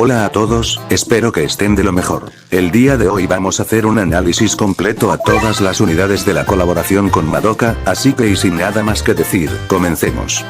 Hola a todos, espero que estén de lo mejor. El día de hoy vamos a hacer un análisis completo a todas las unidades de la colaboración con Madoka, así que y sin nada más que decir, comencemos.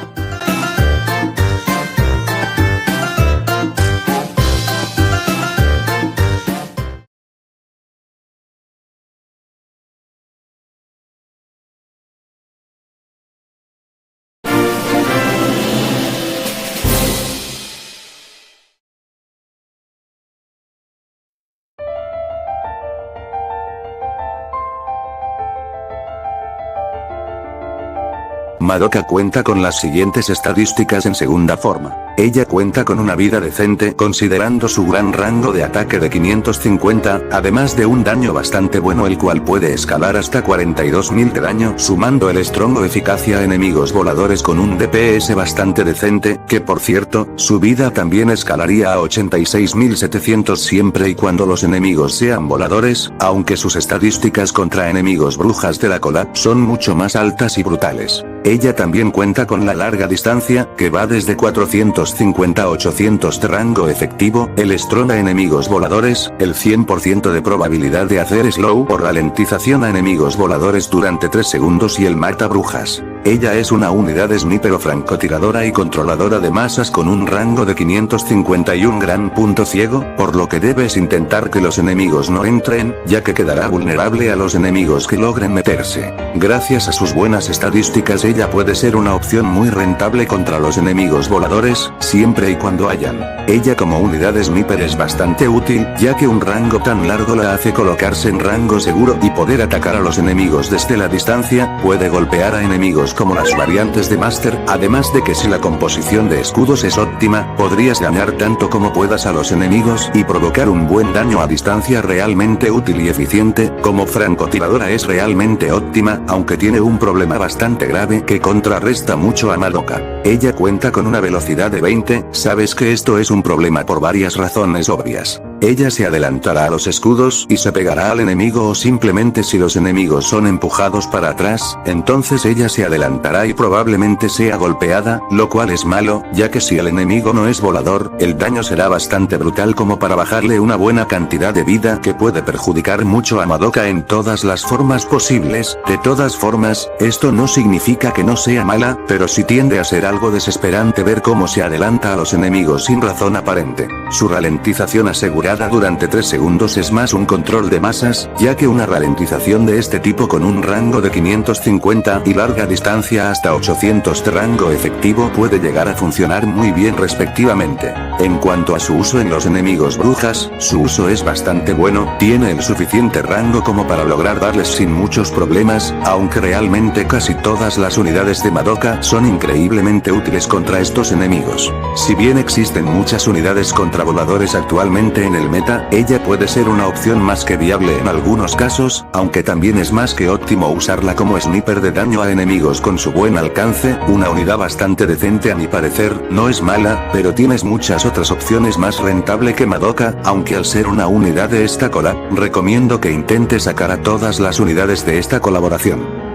Madoka cuenta con las siguientes estadísticas en segunda forma. Ella cuenta con una vida decente considerando su gran rango de ataque de 550, además de un daño bastante bueno el cual puede escalar hasta 42.000 de daño sumando el strongo eficacia a enemigos voladores con un DPS bastante decente, que por cierto, su vida también escalaría a 86.700 siempre y cuando los enemigos sean voladores, aunque sus estadísticas contra enemigos brujas de la cola son mucho más altas y brutales. Ella también cuenta con la larga distancia, que va desde 450 a 800 de rango efectivo, el strong a enemigos voladores, el 100% de probabilidad de hacer slow o ralentización a enemigos voladores durante 3 segundos y el mata brujas. Ella es una unidad sniper o francotiradora y controladora de masas con un rango de 550 y un gran punto ciego, por lo que debes intentar que los enemigos no entren, ya que quedará vulnerable a los enemigos que logren meterse. Gracias a sus buenas estadísticas ella puede ser una opción muy rentable contra los enemigos voladores, siempre y cuando hayan. Ella como unidad sniper es bastante útil, ya que un rango tan largo la hace colocarse en rango seguro y poder atacar a los enemigos desde la distancia, puede golpear a enemigos como las variantes de Master, además de que si la composición de escudos es óptima, podrías ganar tanto como puedas a los enemigos y provocar un buen daño a distancia realmente útil y eficiente, como francotiradora es realmente óptima, aunque tiene un problema bastante grave que contrarresta mucho a Madoka. Ella cuenta con una velocidad de 20, sabes que esto es un problema por varias razones obvias. Ella se adelantará a los escudos y se pegará al enemigo o simplemente si los enemigos son empujados para atrás, entonces ella se adelantará y probablemente sea golpeada, lo cual es malo, ya que si el enemigo no es volador, el daño será bastante brutal como para bajarle una buena cantidad de vida que puede perjudicar mucho a Madoka en todas las formas posibles. De todas formas, esto no significa que no sea mala, pero sí tiende a ser algo desesperante ver cómo se adelanta a los enemigos sin razón aparente. Su ralentización asegurada durante 3 segundos es más un control de masas, ya que una ralentización de este tipo con un rango de 550 y larga distancia hasta 800 de rango efectivo puede llegar a funcionar muy bien respectivamente. En cuanto a su uso en los enemigos brujas, su uso es bastante bueno, tiene el suficiente rango como para lograr darles sin muchos problemas, aunque realmente casi todas las unidades de Madoka son increíblemente útiles contra estos enemigos. Si bien existen muchas unidades contra voladores actualmente en el meta, ella puede ser una opción más que viable en algunos casos, aunque también es más que óptimo usarla como sniper de daño a enemigos con su buen alcance, una unidad bastante decente a mi parecer, no es mala, pero tienes muchas otras opciones más rentable que Madoka, aunque al ser una unidad de esta cola, recomiendo que intentes sacar a todas las unidades de esta colaboración.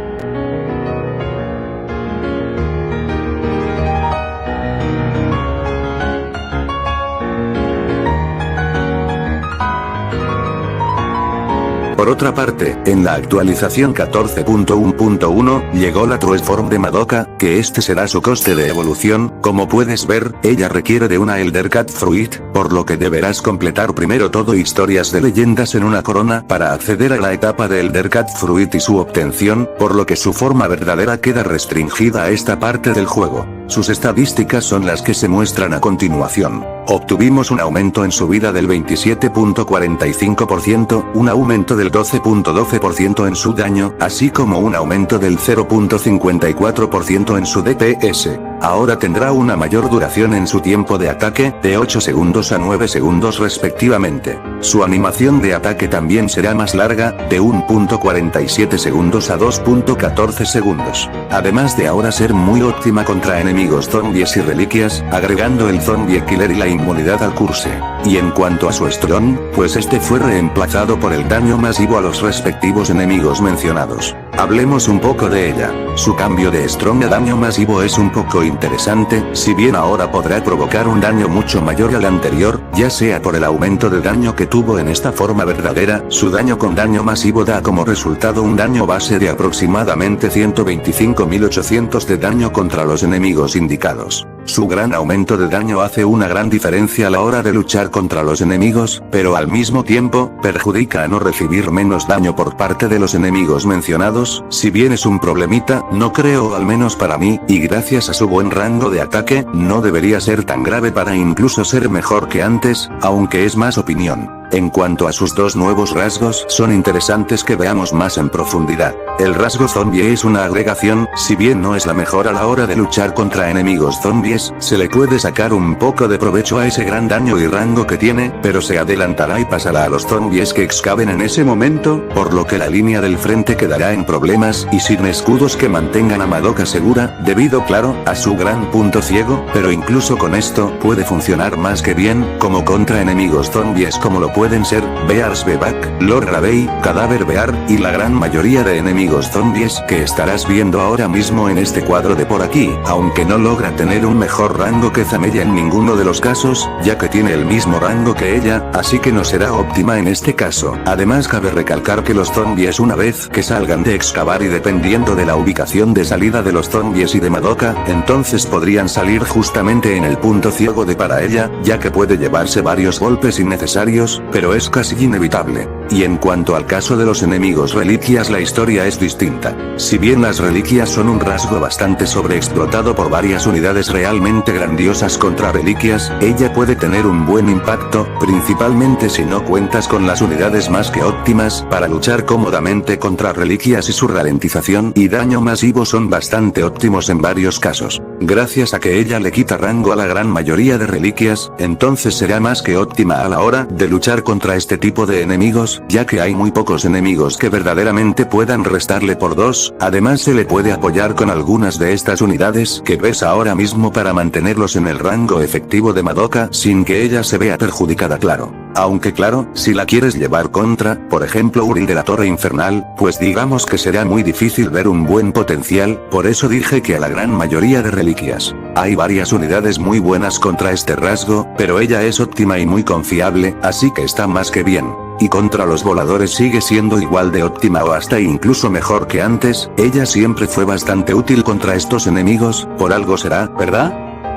Por otra parte, en la actualización 14.1.1, llegó la True Form de Madoka, que este será su coste de evolución. Como puedes ver, ella requiere de una Elder Cat Fruit, por lo que deberás completar primero todo historias de leyendas en una corona para acceder a la etapa de Elder Cat Fruit y su obtención, por lo que su forma verdadera queda restringida a esta parte del juego. Sus estadísticas son las que se muestran a continuación. Obtuvimos un aumento en su vida del 27.45%, un aumento del 12.12% en su daño, así como un aumento del 0.54% en su DPS. Ahora tendrá una mayor duración en su tiempo de ataque, de 8 segundos a 9 segundos respectivamente. Su animación de ataque también será más larga, de 1.47 segundos a 2.14 segundos. Además de ahora ser muy óptima contra enemigos zombies y reliquias, agregando el zombie killer y la inmunidad al curse. Y en cuanto a su strong, pues este fue reemplazado por el daño masivo a los respectivos enemigos mencionados. Hablemos un poco de ella. Su cambio de strong a daño masivo es un poco interesante, si bien ahora podrá provocar un daño mucho mayor al anterior, ya sea por el aumento de daño que tuvo en esta forma verdadera, su daño con daño masivo da como resultado un daño base de aproximadamente 125.800 de daño contra los enemigos indicados. Su gran aumento de daño hace una gran diferencia a la hora de luchar contra los enemigos, pero al mismo tiempo, perjudica a no recibir menos daño por parte de los enemigos mencionados, si bien es un problemita, no creo al menos para mí, y gracias a su buen rango de ataque, no debería ser tan grave para incluso ser mejor que antes, aunque es más opinión. En cuanto a sus dos nuevos rasgos, son interesantes que veamos más en profundidad. El rasgo zombie es una agregación, si bien no es la mejor a la hora de luchar contra enemigos zombies, se le puede sacar un poco de provecho a ese gran daño y rango que tiene, pero se adelantará y pasará a los zombies que excaven en ese momento, por lo que la línea del frente quedará en problemas y sin escudos que mantengan a Madoka segura, debido claro, a su gran punto ciego, pero incluso con esto, puede funcionar más que bien, como contra enemigos zombies como lo pueden ser, Bears Bebak, Lord Ravey, Cadáver Bear, y la gran mayoría de enemigos zombies que estarás viendo ahora mismo en este cuadro de por aquí, aunque no logra tener un mejor rango que Zamella en ninguno de los casos, ya que tiene el mismo rango que ella, así que no será óptima en este caso. Además cabe recalcar que los zombies una vez que salgan de excavar y dependiendo de la ubicación de salida de los zombies y de Madoka, entonces podrían salir justamente en el punto ciego de para ella, ya que puede llevarse varios golpes innecesarios, pero es casi inevitable. Y en cuanto al caso de los enemigos reliquias, la historia es distinta. Si bien las reliquias son un rasgo bastante sobreexplotado por varias unidades realmente grandiosas contra reliquias, ella puede tener un buen impacto, principalmente si no cuentas con las unidades más que óptimas para luchar cómodamente contra reliquias, y su ralentización y daño masivo son bastante óptimos en varios casos. Gracias a que ella le quita rango a la gran mayoría de reliquias, entonces será más que óptima a la hora de luchar contra este tipo de enemigos, ya que hay muy pocos enemigos que verdaderamente puedan restarle por 2, además se le puede apoyar con algunas de estas unidades que ves ahora mismo para mantenerlos en el rango efectivo de Madoka sin que ella se vea perjudicada, claro. Aunque claro, si la quieres llevar contra, por ejemplo Uri de la Torre Infernal, pues digamos que será muy difícil ver un buen potencial, por eso dije que a la gran mayoría de reliquias. Hay varias unidades muy buenas contra este rasgo, pero ella es óptima y muy confiable, así que está más que bien. Y contra los voladores sigue siendo igual de óptima o hasta incluso mejor que antes, ella siempre fue bastante útil contra estos enemigos, por algo será, ¿verdad?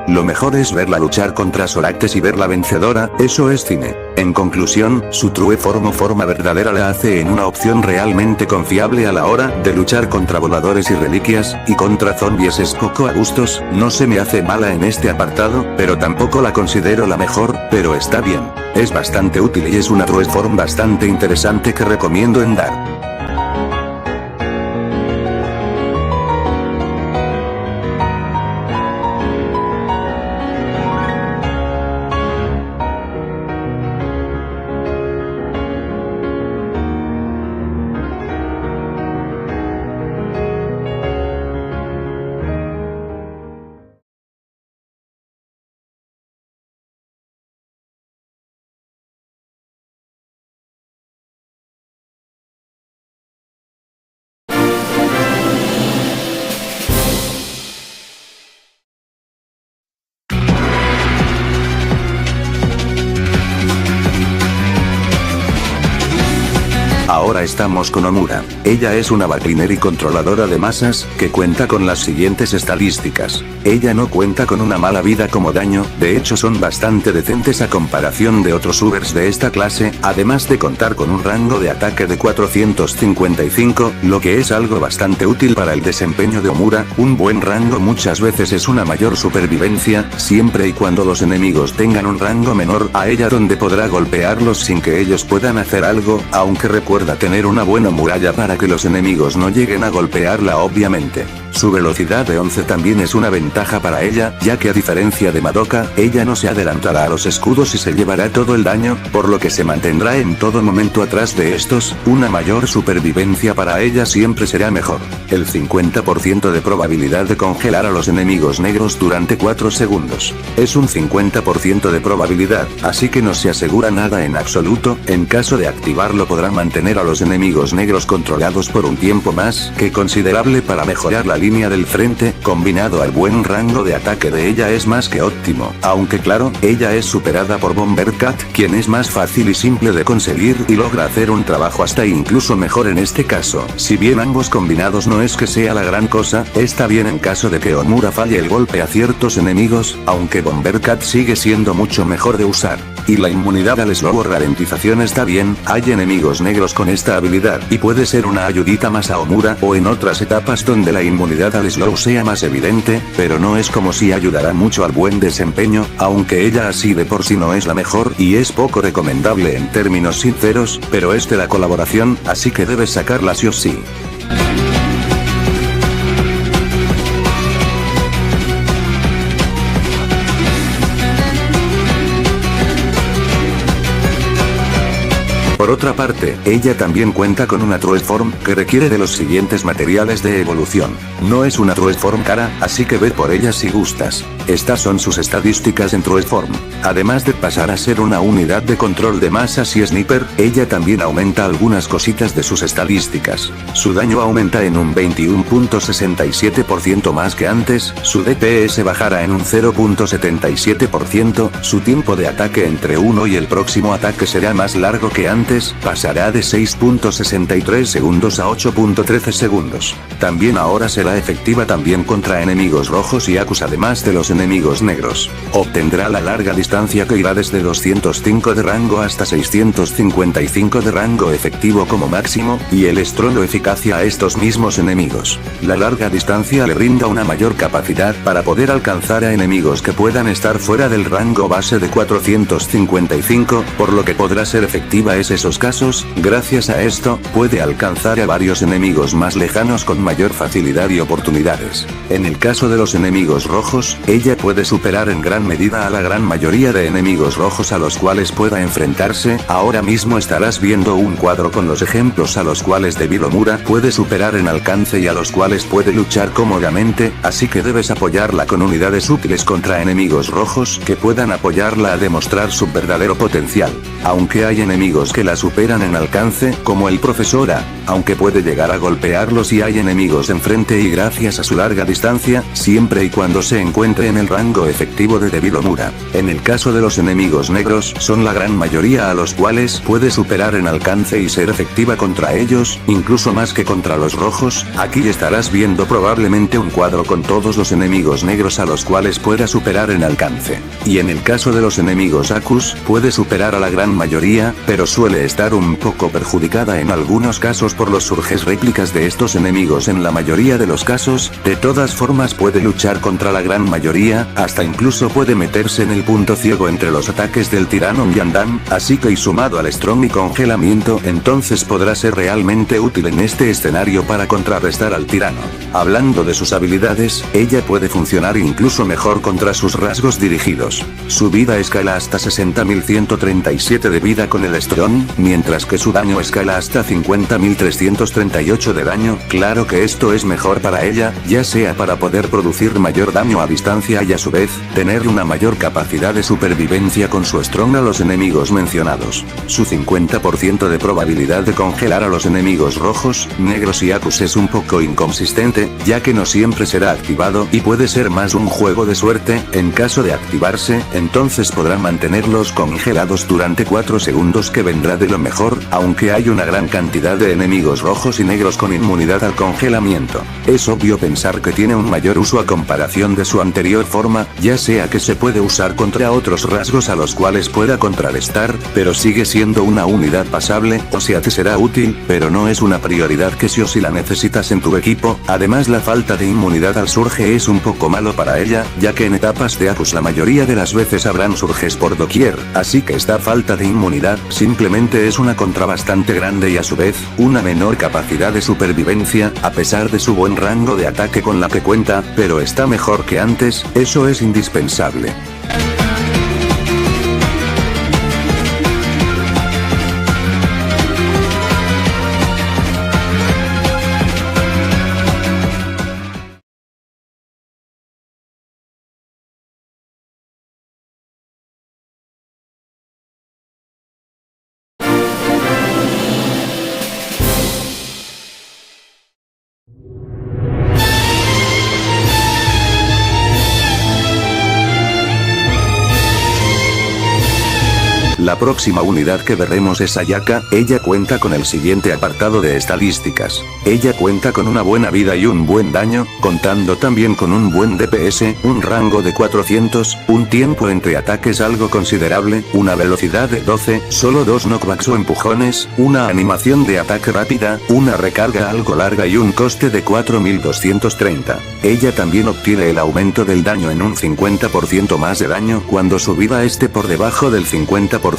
Lo mejor es verla luchar contra Soractes y verla vencedora, eso es cine. En conclusión, su true form o forma verdadera la hace en una opción realmente confiable a la hora de luchar contra voladores y reliquias, y contra zombies es poco a gustos, no se me hace mala en este apartado, pero tampoco la considero la mejor, pero está bien. Es bastante útil y es una true form bastante interesante que recomiendo en dar. Ahora estamos con Omura. Ella es una backliner y controladora de masas, que cuenta con las siguientes estadísticas. Ella no cuenta con una mala vida como daño, de hecho son bastante decentes a comparación de otros ubers de esta clase, además de contar con un rango de ataque de 455, lo que es algo bastante útil para el desempeño de Omura. Un buen rango muchas veces es una mayor supervivencia, siempre y cuando los enemigos tengan un rango menor a ella donde podrá golpearlos sin que ellos puedan hacer algo, aunque recuerda tener una buena muralla para que los enemigos no lleguen a golpearla obviamente. Su velocidad de 11 también es una ventaja para ella, ya que a diferencia de Madoka, ella no se adelantará a los escudos y se llevará todo el daño, por lo que se mantendrá en todo momento atrás de estos. Una mayor supervivencia para ella siempre será mejor. El 50% de probabilidad de congelar a los enemigos negros durante 4 segundos. Es un 50% de probabilidad, así que no se asegura nada en absoluto. En caso de activarlo podrá mantener a los enemigos negros controlados por un tiempo más que considerable para mejorar la línea del frente, combinado al buen rango de ataque de ella es más que óptimo. Aunque claro, ella es superada por Bomber Cat, quien es más fácil y simple de conseguir y logra hacer un trabajo hasta incluso mejor en este caso. Si bien ambos combinados no es que sea la gran cosa, está bien en caso de que Omura falle el golpe a ciertos enemigos, aunque Bomber Cat sigue siendo mucho mejor de usar. Y la inmunidad al slow o ralentización está bien, hay enemigos negros con esta habilidad y puede ser una ayudita más a Omura o en otras etapas donde la inmunidad al slow sea más evidente, pero no es como si ayudará mucho al buen desempeño, aunque ella así de por sí no es la mejor y es poco recomendable en términos sinceros, pero es de la colaboración, así que debes sacarla sí o sí. Por otra parte, ella también cuenta con una True Form, que requiere de los siguientes materiales de evolución. No es una True Form cara, así que ve por ella si gustas. Estas son sus estadísticas en True Form. Además de pasar a ser una unidad de control de masas y sniper, ella también aumenta algunas cositas de sus estadísticas. Su daño aumenta en un 21.67% más que antes, su DPS bajará en un 0.77%, su tiempo de ataque entre uno y el próximo ataque será más largo que antes, pasará de 6.63 segundos a 8.13 segundos. También ahora será efectiva también contra enemigos rojos y Akus además de los enemigos negros. Obtendrá la larga distancia que irá desde 205 de rango hasta 655 de rango efectivo como máximo, y el estruendo eficacia a estos mismos enemigos. La larga distancia le brinda una mayor capacidad para poder alcanzar a enemigos que puedan estar fuera del rango base de 455, por lo que podrá ser efectiva en esos casos. Gracias a esto, puede alcanzar a varios enemigos más lejanos con mayor facilidad y oportunidades. En el caso de los enemigos rojos, ella puede superar en gran medida a la gran mayoría de enemigos rojos a los cuales pueda enfrentarse. Ahora mismo estarás viendo un cuadro con los ejemplos a los cuales debido Omura puede superar en alcance y a los cuales puede luchar cómodamente, así que debes apoyarla con unidades útiles contra enemigos rojos que puedan apoyarla a demostrar su verdadero potencial. Aunque hay enemigos que la superan en alcance, como el Profesor A, aunque puede llegar a golpearlos si hay enemigos enfrente y gracias a su larga distancia, siempre y cuando se encuentre en el rango efectivo de Devil Omura. En el caso de los enemigos negros, son la gran mayoría a los cuales puede superar en alcance y ser efectiva contra ellos, incluso más que contra los rojos. Aquí estarás viendo probablemente un cuadro con todos los enemigos negros a los cuales pueda superar en alcance. Y en el caso de los enemigos Akus, puede superar a la gran mayoría, pero suele estar un poco perjudicada en algunos casos por los surges réplicas de estos enemigos. En la mayoría de los casos, de todas formas puede luchar contra la gran mayoría, hasta incluso puede meterse en el punto ciego entre los ataques del tirano Myandan, así que y sumado al strong y congelamiento, entonces podrá ser realmente útil en este escenario para contrarrestar al tirano. Hablando de sus habilidades, ella puede funcionar incluso mejor contra sus rasgos dirigidos. Su vida escala hasta 60.137 de vida con el strong, mientras que su daño escala hasta 50.338 de daño. Claro que esto es mejor para ella, ya sea para poder producir mayor daño a distancia y a su vez, tener una mayor capacidad de supervivencia con su strong a los enemigos mencionados. Su 50% de probabilidad de congelar a los enemigos rojos, negros y Akus es un poco inconsistente, ya que no siempre será activado y puede ser más un juego de suerte. En caso de activarse, entonces podrá mantenerlos congelados durante 4 segundos, que vendrá de lo mejor, aunque hay una gran cantidad de enemigos rojos y negros con inmunidad al congelamiento. Es obvio pensar que tiene un mayor uso a comparación de su anterior forma, ya sea que se puede usar contra otros rasgos a los cuales pueda contrarrestar, pero sigue siendo una unidad pasable, o sea te será útil, pero no es una prioridad que sí o sí la necesitas en tu equipo. Además, la falta de inmunidad al surge es un poco malo para ella, ya que en etapas de Akus la mayoría de las veces habrán surges por doquier, así que esta falta de inmunidad simplemente Este es una contra bastante grande y a su vez, una menor capacidad de supervivencia, a pesar de su buen rango de ataque con la que cuenta, pero está mejor que antes, eso es indispensable. La próxima unidad que veremos es Ayaka, ella cuenta con el siguiente apartado de estadísticas. Ella cuenta con una buena vida y un buen daño, contando también con un buen DPS, un rango de 400, un tiempo entre ataques algo considerable, una velocidad de 12, solo 2 knockbacks o empujones, una animación de ataque rápida, una recarga algo larga y un coste de 4230. Ella también obtiene el aumento del daño en un 50% más de daño cuando su vida esté por debajo del 50%.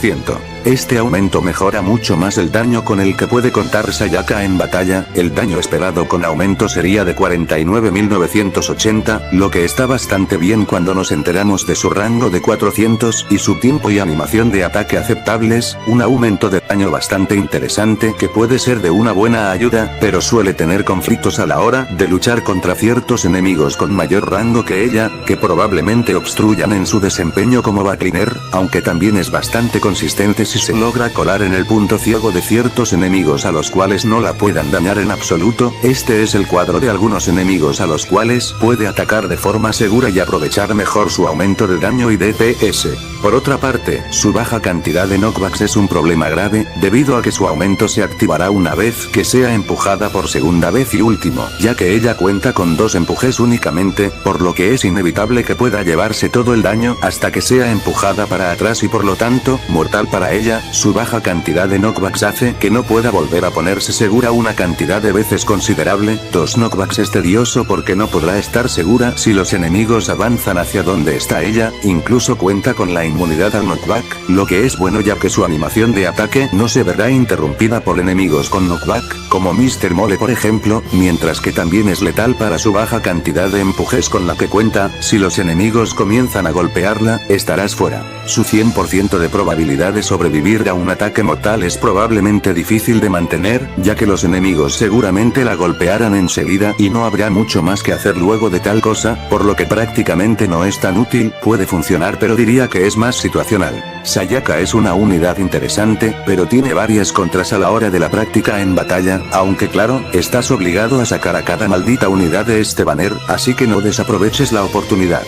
Este aumento mejora mucho más el daño con el que puede contar Sayaka en batalla, el daño esperado con aumento sería de 49.980, lo que está bastante bien cuando nos enteramos de su rango de 400 y su tiempo y animación de ataque aceptables, un aumento de daño bastante interesante que puede ser de una buena ayuda, pero suele tener conflictos a la hora de luchar contra ciertos enemigos con mayor rango que ella, que probablemente obstruyan en su desempeño como backliner, aunque también es bastante consistente si se logra colar en el punto ciego de ciertos enemigos a los cuales no la puedan dañar en absoluto. Este es el cuadro de algunos enemigos a los cuales puede atacar de forma segura y aprovechar mejor su aumento de daño y DPS. Por otra parte, su baja cantidad de knockbacks es un problema grave, debido a que su aumento se activará una vez que sea empujada por segunda vez y último, ya que ella cuenta con 2 empujes únicamente, por lo que es inevitable que pueda llevarse todo el daño hasta que sea empujada para atrás y por lo tanto, mortal para ella. Su baja cantidad de knockbacks hace que no pueda volver a ponerse segura una cantidad de veces considerable. 2 knockbacks es tedioso porque no podrá estar segura si los enemigos avanzan hacia donde está ella, incluso cuenta con la inmunidad al knockback, lo que es bueno ya que su animación de ataque no se verá interrumpida por enemigos con knockback, como Mr. Mole por ejemplo, mientras que también es letal para su baja cantidad de empujes con la que cuenta. Si los enemigos comienzan a golpearla, estarás fuera. Su 100% de probabilidad de sobrevivir a un ataque mortal es probablemente difícil de mantener, ya que los enemigos seguramente la golpearán enseguida y no habrá mucho más que hacer luego de tal cosa, por lo que prácticamente no es tan útil. Puede funcionar pero diría que es más situacional. Sayaka es una unidad interesante, pero tiene varias contras a la hora de la práctica en batalla, aunque claro, estás obligado a sacar a cada maldita unidad de este banner, así que no desaproveches la oportunidad.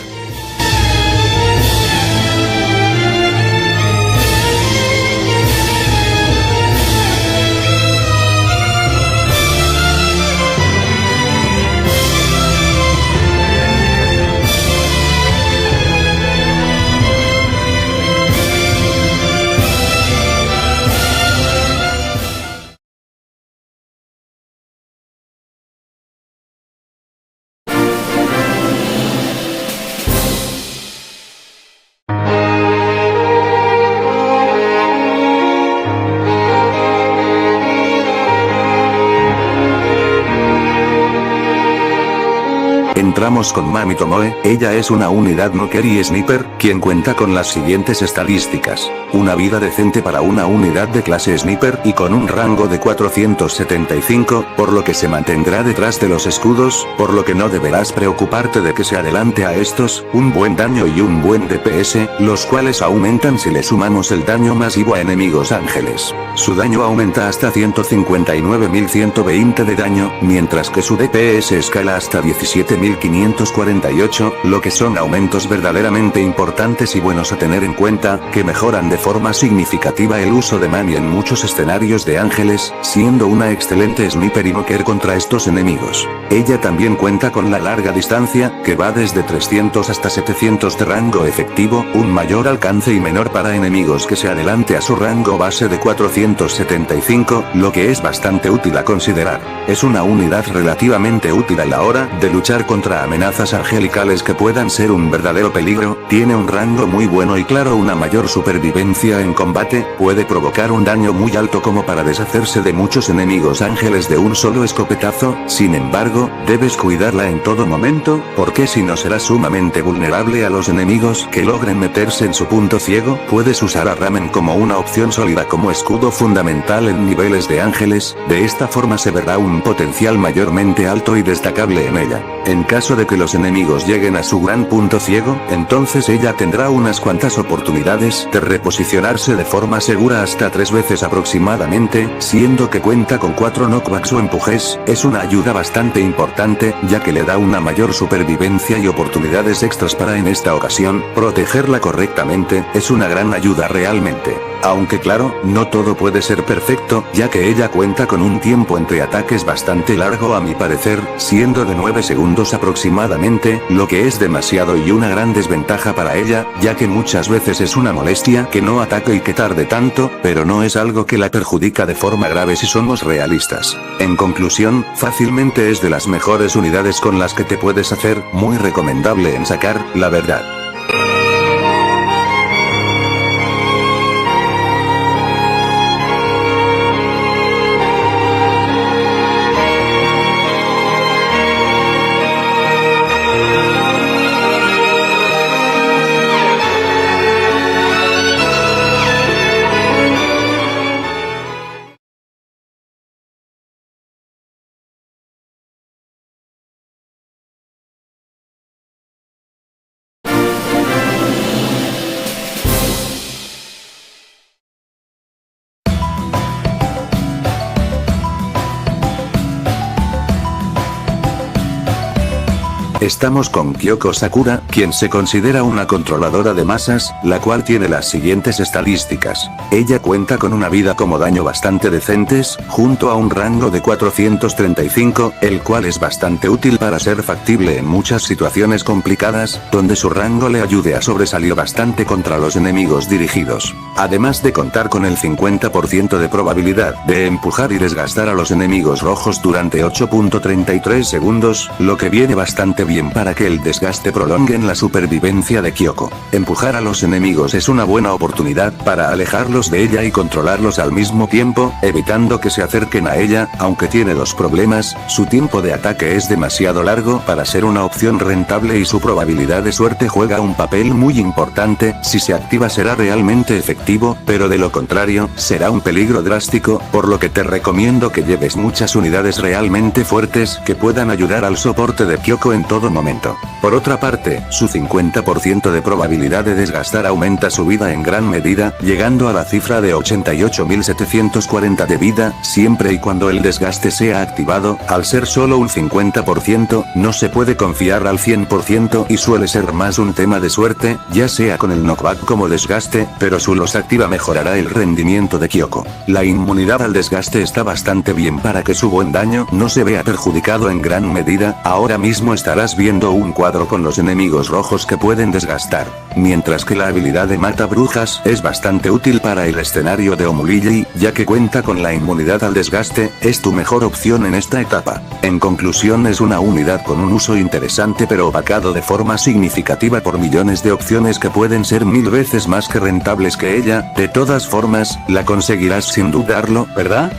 Entramos con Mami Tomoe, ella es una unidad Knocker y Sniper, quien cuenta con las siguientes estadísticas. Una vida decente para una unidad de clase Sniper y con un rango de 475, por lo que se mantendrá detrás de los escudos, por lo que no deberás preocuparte de que se adelante a estos, un buen daño y un buen DPS, los cuales aumentan si le sumamos el daño masivo a enemigos ángeles. Su daño aumenta hasta 159.120 de daño, mientras que su DPS escala hasta 17.548, lo que son aumentos verdaderamente importantes y buenos a tener en cuenta, que mejoran de forma significativa el uso de Mami en muchos escenarios de ángeles, siendo una excelente sniper y knocker contra estos enemigos. Ella también cuenta con la larga distancia, que va desde 300 hasta 700 de rango efectivo, un mayor alcance y menor para enemigos que se adelante a su rango base de 475, lo que es bastante útil a considerar. Es una unidad relativamente útil a la hora de luchar contra contra amenazas angelicales que puedan ser un verdadero peligro, tiene un rango muy bueno y claro una mayor supervivencia en combate, puede provocar un daño muy alto como para deshacerse de muchos enemigos ángeles de un solo escopetazo, sin embargo, debes cuidarla en todo momento, porque si no será sumamente vulnerable a los enemigos que logren meterse en su punto ciego, puedes usar a Ramen como una opción sólida como escudo fundamental en niveles de ángeles, de esta forma se verá un potencial mayormente alto y destacable en ella. En caso de que los enemigos lleguen a su gran punto ciego, entonces ella tendrá unas cuantas oportunidades de reposicionarse de forma segura hasta 3 veces aproximadamente, siendo que cuenta con 4 knockbacks o empujes, es una ayuda bastante importante, ya que le da una mayor supervivencia y oportunidades extras para en esta ocasión, protegerla correctamente, es una gran ayuda realmente. Aunque claro, no todo puede ser perfecto, ya que ella cuenta con un tiempo entre ataques bastante largo a mi parecer, siendo de 9 segundos aproximadamente, lo que es demasiado y una gran desventaja para ella, ya que muchas veces es una molestia que no ataque y que tarde tanto, pero no es algo que la perjudica de forma grave si somos realistas. En conclusión, fácilmente es de las mejores unidades con las que te puedes hacer, muy recomendable en sacar, la verdad. Estamos con Kyoko Sakura, quien se considera una controladora de masas, la cual tiene las siguientes estadísticas. Ella cuenta con una vida como daño bastante decentes, junto a un rango de 435, el cual es bastante útil para ser factible en muchas situaciones complicadas, donde su rango le ayude a sobresalir bastante contra los enemigos dirigidos. Además de contar con el 50% de probabilidad de empujar y desgastar a los enemigos rojos durante 8.33 segundos, lo que viene bastante bien para que el desgaste prolongue en la supervivencia de Kyoko. Empujar a los enemigos es una buena oportunidad para alejarlos de ella y controlarlos al mismo tiempo, evitando que se acerquen a ella, aunque tiene dos problemas, su tiempo de ataque es demasiado largo para ser una opción rentable y su probabilidad de suerte juega un papel muy importante, si se activa será realmente efectivo, pero de lo contrario, será un peligro drástico, por lo que te recomiendo que lleves muchas unidades realmente fuertes que puedan ayudar al soporte de Kyoko en todo momento. Por otra parte, su 50% de probabilidad de desgastar aumenta su vida en gran medida, llegando a la cifra de 88.740 de vida, siempre y cuando el desgaste sea activado, al ser solo un 50%, no se puede confiar al 100% y suele ser más un tema de suerte, ya sea con el knockback como desgaste, pero su los activa mejorará el rendimiento de Kyoko. La inmunidad al desgaste está bastante bien para que su buen daño no se vea perjudicado en gran medida, ahora mismo estarás viendo un cuadro con los enemigos rojos que pueden desgastar, mientras que la habilidad de mata brujas es bastante útil para el escenario de Omulili, ya que cuenta con la inmunidad al desgaste, es tu mejor opción en esta etapa. En conclusión es una unidad con un uso interesante pero opacado de forma significativa por millones de opciones que pueden ser 1000 veces más que rentables que ella, de todas formas, la conseguirás sin dudarlo, ¿verdad?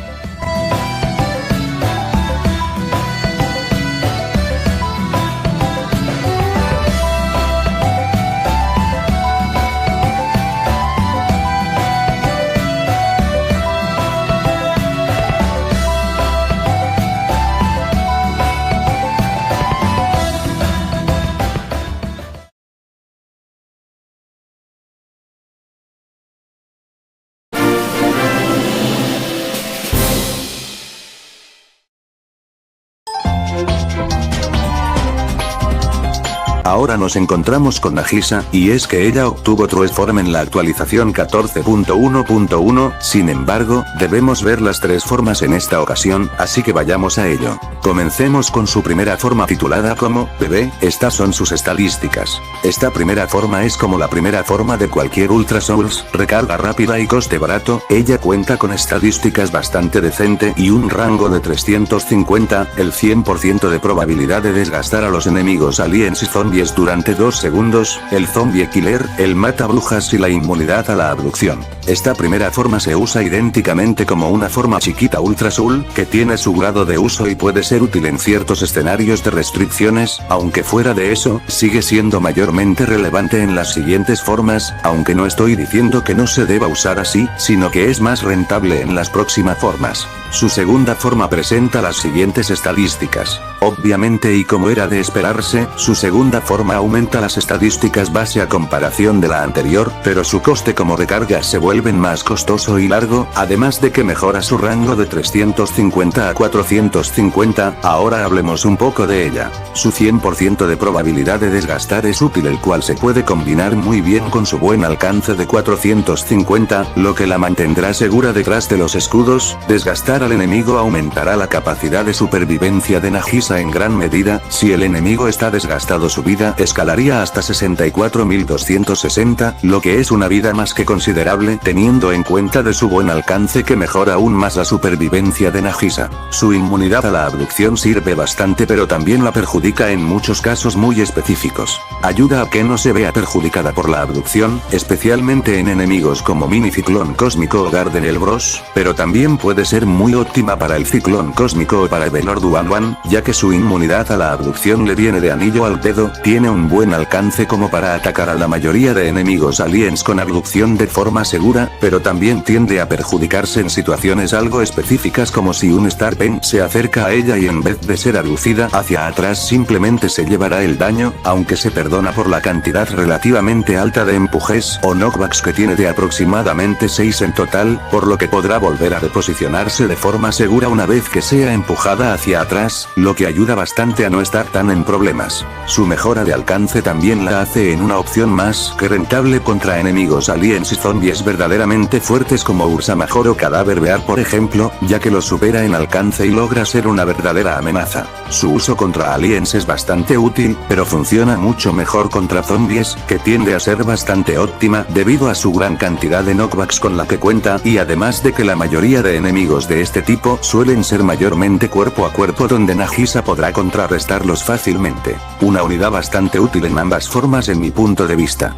Ahora nos encontramos con Nagisa, y es que ella obtuvo True Form en la actualización 14.1.1, sin embargo, debemos ver las tres formas en esta ocasión, así que vayamos a ello. Comencemos con su primera forma titulada como Bebé. Estas son sus estadísticas. Esta primera forma es como la primera forma de cualquier Ultra Souls, recarga rápida y coste barato. Ella cuenta con estadísticas bastante decente y un rango de 350, el 100% de probabilidad de desgastar a los enemigos aliens y zombies durante 2 segundos, el zombie killer, el mata brujas y la inmunidad a la abducción. Esta primera forma se usa idénticamente como una forma chiquita Ultra Soul, que tiene su grado de uso y puede ser útil en ciertos escenarios de restricciones, aunque fuera de eso, sigue siendo mayormente relevante en las siguientes formas, aunque no estoy diciendo que no se deba usar así, sino que es más rentable en las próximas formas. Su segunda forma presenta las siguientes estadísticas. Obviamente y como era de esperarse, su segunda forma aumenta las estadísticas base a comparación de la anterior, pero su coste como recarga se vuelve más costoso y largo, además de que mejora su rango de 350 a 450, ahora hablemos un poco de ella. Su 100% de probabilidad de desgastar es útil, el cual se puede combinar muy bien con su buen alcance de 450, lo que la mantendrá segura detrás de los escudos. Desgastar al enemigo aumentará la capacidad de supervivencia de Nagisa en gran medida. Si el enemigo está desgastado, su vida escalaría hasta 64.260, lo que es una vida más que considerable teniendo en cuenta de su buen alcance, que mejora aún más la supervivencia de Nagisa. Su inmunidad a la abducción sirve bastante, pero también la perjudica en muchos casos muy específicos. Ayuda a que no se vea perjudicada por la abducción, especialmente en enemigos como Mini Ciclón Cósmico o Garden Bros, pero también puede ser muy óptima para el Ciclón Cósmico o para Evelord One, ya que su inmunidad a la abducción le viene de anillo al dedo. Tiene un buen alcance como para atacar a la mayoría de enemigos aliens con abducción de forma segura, pero también tiende a perjudicarse en situaciones algo específicas, como si un Starpen se acerca a ella y en vez de ser abducida hacia atrás simplemente se llevará el daño, aunque se perdona por la cantidad relativamente alta de empujes o knockbacks que tiene, de aproximadamente 6 en total, por lo que podrá volver a reposicionarse de forma segura una vez que sea empujada hacia atrás, lo que ayuda bastante a no estar tan en problemas. Su mejora de alcance también la hace en una opción más que rentable contra enemigos aliens y zombies verdaderamente fuertes como Ursa Major o Cadáver Bear por ejemplo, ya que los supera en alcance y logra ser una verdadera amenaza. Su uso contra aliens es bastante útil, pero funciona mucho mejor contra zombies, que tiende a ser bastante óptima debido a su gran cantidad de knockbacks con la que cuenta, y además de que la mayoría de enemigos de este tipo suelen ser mayormente cuerpo a cuerpo, donde Nagisa podrá contrarrestarlos fácilmente. Una unidad bastante útil en ambas formas en mi punto de vista.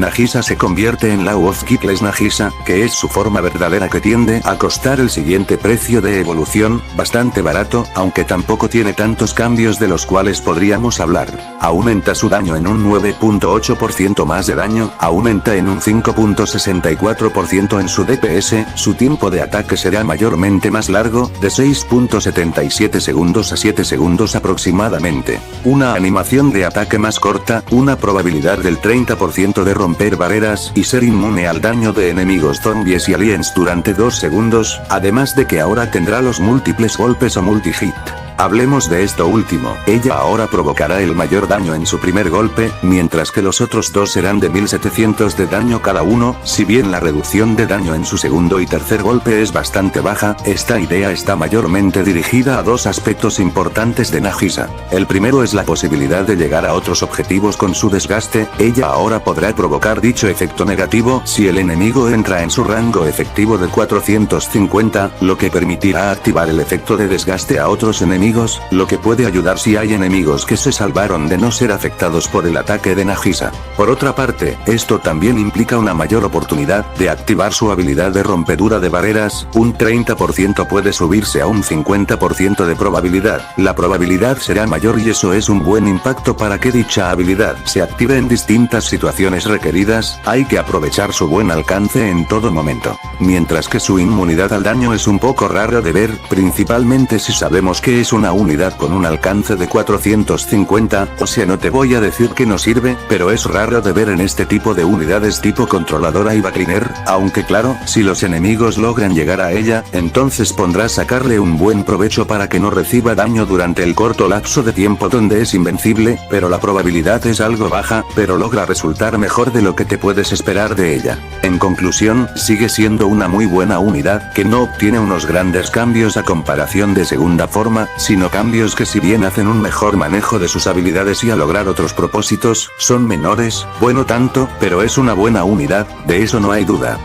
Nagisa se convierte en Law of Keepless Nagisa, que es su forma verdadera, que tiende a costar el siguiente precio de evolución, bastante barato, aunque tampoco tiene tantos cambios de los cuales podríamos hablar. Aumenta su daño en un 9.8% más de daño, aumenta en un 5.64% en su DPS, su tiempo de ataque será mayormente más largo, de 6.77 segundos a 7 segundos aproximadamente. Una animación de ataque más corta, una probabilidad del 30% de romper barreras y ser inmune al daño de enemigos zombies y aliens durante 2 segundos, además de que ahora tendrá los múltiples golpes o multi-hit. Hablemos de esto último. Ella ahora provocará el mayor daño en su primer golpe, mientras que los otros dos serán de 1700 de daño cada uno. Si bien la reducción de daño en su segundo y tercer golpe es bastante baja, esta idea está mayormente dirigida a dos aspectos importantes de Nagisa. El primero es la posibilidad de llegar a otros objetivos con su desgaste. Ella ahora podrá provocar dicho efecto negativo si el enemigo entra en su rango efectivo de 450, lo que permitirá activar el efecto de desgaste a otros enemigos, lo que puede ayudar si hay enemigos que se salvaron de no ser afectados por el ataque de Nagisa. Por otra parte, esto también implica una mayor oportunidad de activar su habilidad de rompedura de barreras. Un 30% puede subirse a un 50% de probabilidad. La probabilidad será mayor y eso es un buen impacto para que dicha habilidad se active en distintas situaciones requeridas. Hay que aprovechar su buen alcance en todo momento. Mientras que su inmunidad al daño es un poco raro de ver, principalmente si sabemos que es una una unidad con un alcance de 450, o sea no te voy a decir que no sirve, pero es raro de ver en este tipo de unidades tipo controladora y backliner, aunque claro, si los enemigos logran llegar a ella, entonces pondrás sacarle un buen provecho para que no reciba daño durante el corto lapso de tiempo donde es invencible, pero la probabilidad es algo baja, pero logra resultar mejor de lo que te puedes esperar de ella. En conclusión, sigue siendo una muy buena unidad que no obtiene unos grandes cambios a comparación de segunda forma, sino cambios que si bien hacen un mejor manejo de sus habilidades y a lograr otros propósitos, son menores, bueno tanto, pero es una buena unidad, de eso no hay duda.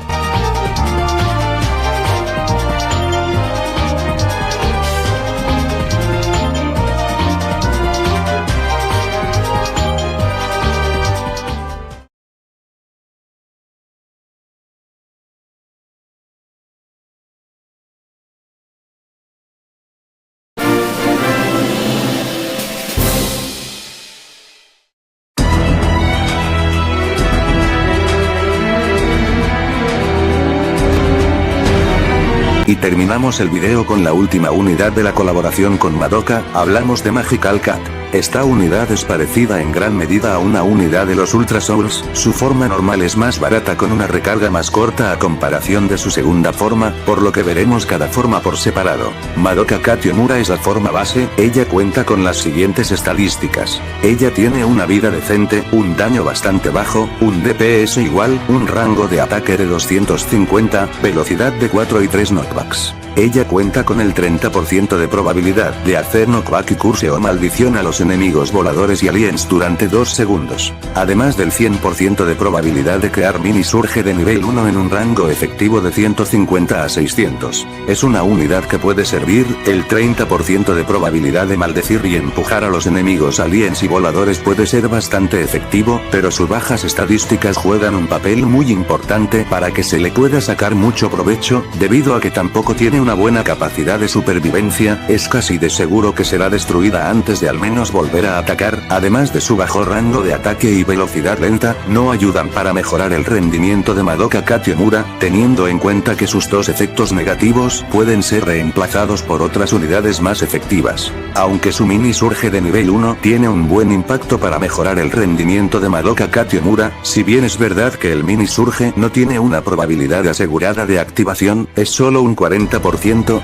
Y terminamos el video con la última unidad de la colaboración con Madoka, hablamos de Magical Cat. Esta unidad es parecida en gran medida a una unidad de los Ultra Souls, su forma normal es más barata con una recarga más corta a comparación de su segunda forma, por lo que veremos cada forma por separado. Madoka Cat Yomura es la forma base, ella cuenta con las siguientes estadísticas. Ella tiene una vida decente, un daño bastante bajo, un DPS igual, un rango de ataque de 250, velocidad de 4 y 3 knockbacks. Ella cuenta con el 30% de probabilidad de hacer knockback y curse o maldición a los enemigos voladores y aliens durante 2 segundos. Además del 100% de probabilidad de crear mini surge de nivel 1 en un rango efectivo de 150 a 600. Es una unidad que puede servir, el 30% de probabilidad de maldecir y empujar a los enemigos aliens y voladores puede ser bastante efectivo, pero sus bajas estadísticas juegan un papel muy importante para que se le pueda sacar mucho provecho, debido a que tampoco tiene una buena capacidad de supervivencia, es casi de seguro que será destruida antes de al menos volver a atacar, además de su bajo rango de ataque y velocidad lenta, no ayudan para mejorar el rendimiento de Madoka Cat Yomura, teniendo en cuenta que sus dos efectos negativos pueden ser reemplazados por otras unidades más efectivas. Aunque su mini surge de nivel 1 tiene un buen impacto para mejorar el rendimiento de Madoka Cat Yomura, si bien es verdad que el mini surge no tiene una probabilidad asegurada de activación, es solo un 40%,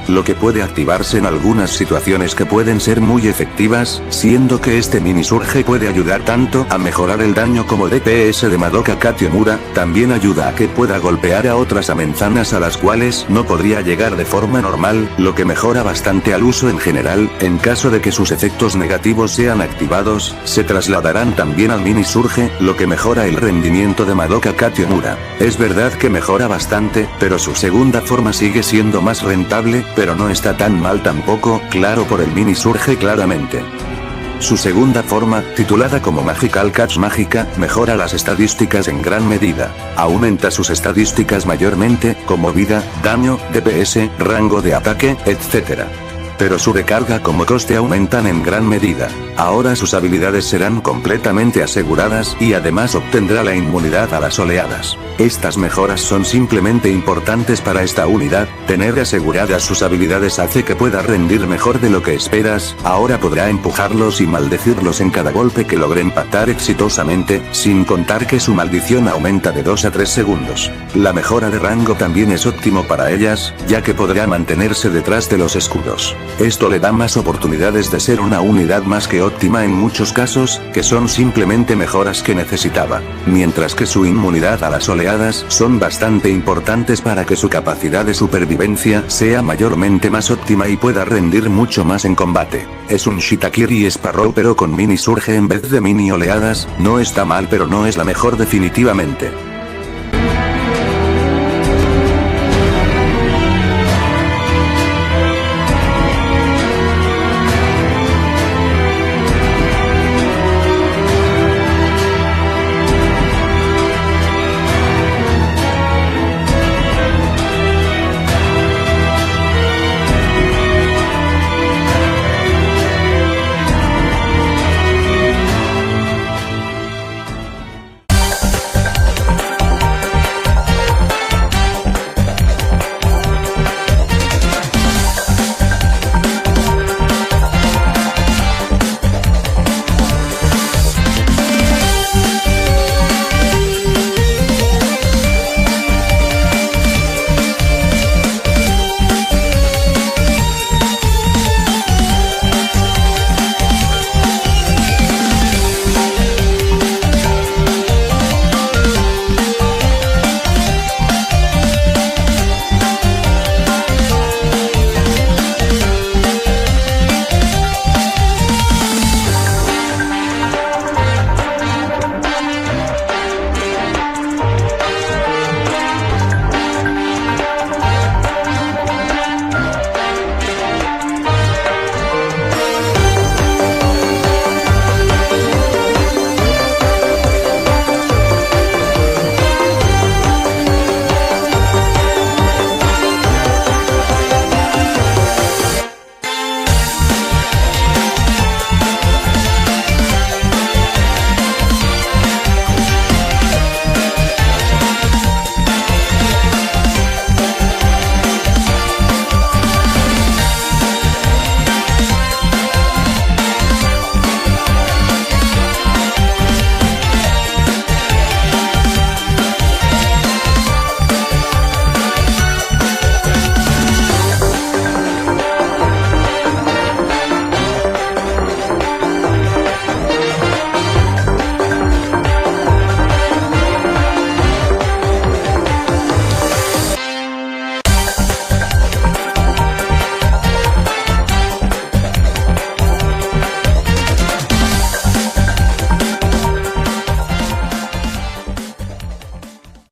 lo que puede activarse en algunas situaciones que pueden ser muy efectivas, siendo que este mini surge puede ayudar tanto a mejorar el daño como DPS de Madoka Cat Yomura, también ayuda a que pueda golpear a otras amenazas a las cuales no podría llegar de forma normal, lo que mejora bastante al uso en general. En caso de que sus efectos negativos sean activados, se trasladarán también al mini surge, lo que mejora el rendimiento de Madoka Cat Yomura. Es verdad que mejora bastante, pero su segunda forma sigue siendo más rentable, pero no está tan mal tampoco, claro, por el mini surge claramente. Su segunda forma, titulada como Magical Cat Mágica, mejora las estadísticas en gran medida. Aumenta sus estadísticas mayormente, como vida, daño, DPS, rango de ataque, etc. Pero su recarga como coste aumentan en gran medida. Ahora sus habilidades serán completamente aseguradas y además obtendrá la inmunidad a las oleadas. Estas mejoras son simplemente importantes para esta unidad, tener aseguradas sus habilidades hace que pueda rendir mejor de lo que esperas, ahora podrá empujarlos y maldecirlos en cada golpe que logre empatar exitosamente, sin contar que su maldición aumenta de 2 a 3 segundos. La mejora de rango también es óptimo para ellas, ya que podrá mantenerse detrás de los escudos. Esto le da más oportunidades de ser una unidad más que óptima en muchos casos, que son simplemente mejoras que necesitaba, mientras que su inmunidad a las oleadas son bastante importantes para que su capacidad de supervivencia sea mayormente más óptima y pueda rendir mucho más en combate. Es un Shitakiri Sparrow pero con mini surge en vez de mini oleadas, no está mal pero no es la mejor definitivamente.